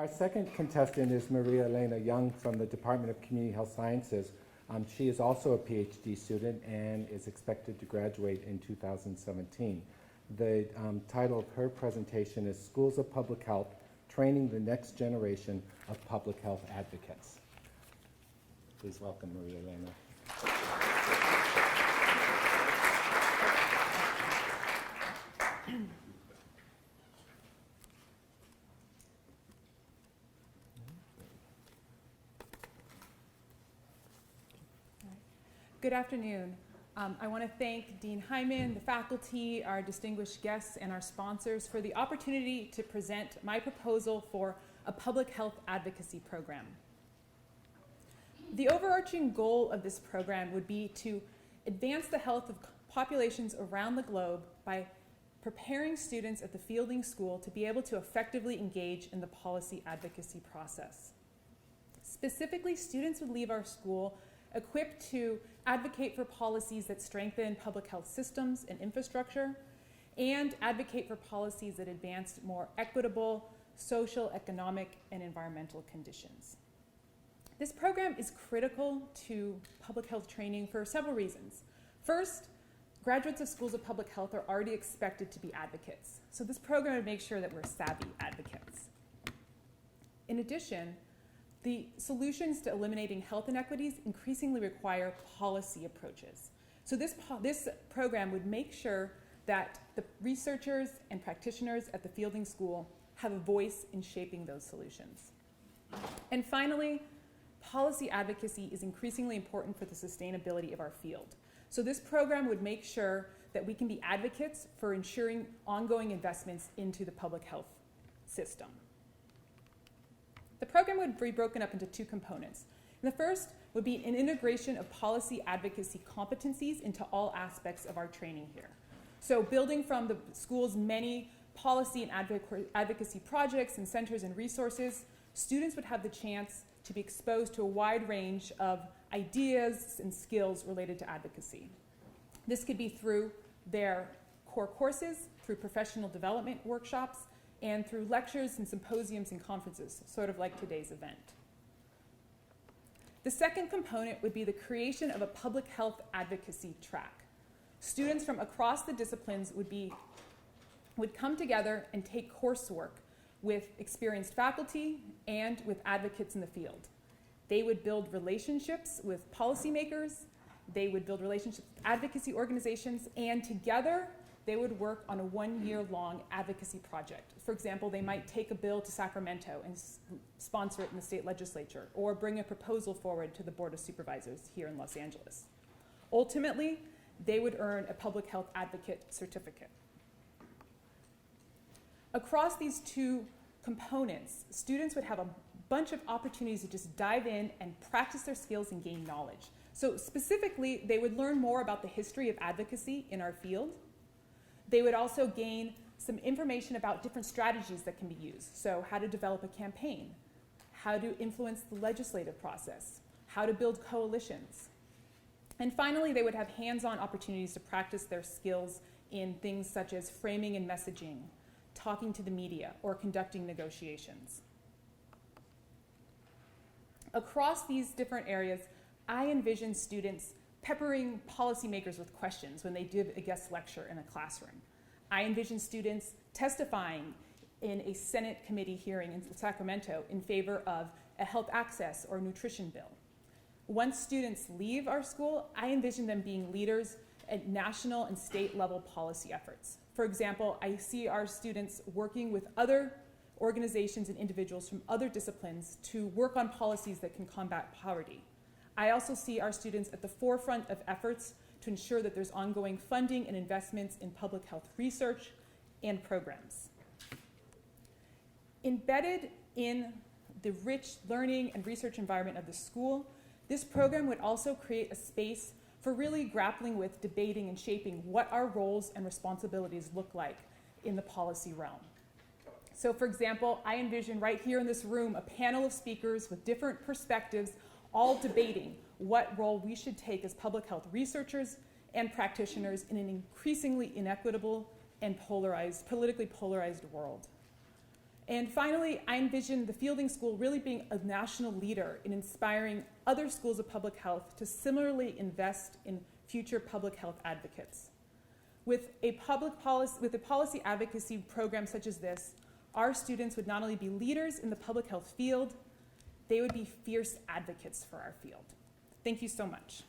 Our second contestant is Maria-Elena Young from the Department of Community Health Sciences. She is also a PhD student and is expected to graduate in 2017. The title of her presentation is Schools of Public Health, Training the Next Generation of Public Health Advocates. Please welcome Maria-Elena. Good afternoon. I want to thank Dean Hyman, the faculty, our distinguished guests, and our sponsors for the opportunity to present my proposal for a public health advocacy program. The overarching goal of this program would be to advance the health of populations around the globe by preparing students at the Fielding School to be able to effectively engage in the policy advocacy process. Specifically, students would leave our school equipped to advocate for policies that strengthen public health systems and infrastructure, and advocate for policies that advance more equitable social, economic, and environmental conditions. This program is critical to public health training for several reasons. First, graduates of schools of public health are already expected to be advocates, so this program would make sure that we're savvy advocates. In addition, the solutions to eliminating health inequities increasingly require policy approaches. So this program would make sure that the researchers and practitioners at the Fielding School have a voice in shaping those solutions. And finally, policy advocacy is increasingly important for the sustainability of our field. So this program would make sure that we can be advocates for ensuring ongoing investments into the public health system. The program would be broken up into two components. And the first would be an integration of policy advocacy competencies into all aspects of our training here. So building from the school's many policy and advocacy projects and centers and resources, students would have the chance to be exposed to a wide range of ideas and skills related to advocacy. This could be through their core courses, through professional development workshops, and through lectures and symposiums and conferences, sort of like today's event. The second component would be the creation of a public health advocacy track. Students from across the disciplines would come together and take coursework with experienced faculty and with advocates in the field. They would build relationships with policymakers, they would build relationships with advocacy organizations, and together they would work on a one-year-long advocacy project. For example, they might take a bill to Sacramento and sponsor it in the state legislature, or bring a proposal forward to the Board of Supervisors here in Los Angeles. Ultimately, they would earn a public health advocate certificate. Across these two components, students would have a bunch of opportunities to just dive in and practice their skills and gain knowledge. So specifically, they would learn more about the history of advocacy in our field. They would also gain some information about different strategies that can be used. So how to develop a campaign, how to influence the legislative process, how to build coalitions. And finally, they would have hands-on opportunities to practice their skills in things such as framing and messaging, talking to the media, or conducting negotiations. Across these different areas, I envision students peppering policymakers with questions when they give a guest lecture in a classroom. I envision students testifying in a Senate committee hearing in Sacramento in favor of a health access or nutrition bill. Once students leave our school, I envision them being leaders at national and state level policy efforts. For example, I see our students working with other organizations and individuals from other disciplines to work on policies that can combat poverty. I also see our students at the forefront of efforts to ensure that there's ongoing funding and investments in public health research and programs. Embedded in the rich learning and research environment of the school, this program would also create a space for really grappling with, debating, and shaping what our roles and responsibilities look like in the policy realm. So for example, I envision right here in this room a panel of speakers with different perspectives all debating what role we should take as public health researchers and practitioners in an increasingly inequitable and politically polarized world. And finally, I envision the Fielding School really being a national leader in inspiring other schools of public health to similarly invest in future public health advocates. With a policy advocacy program such as this, our students would not only be leaders in the public health field, they would be fierce advocates for our field. Thank you so much.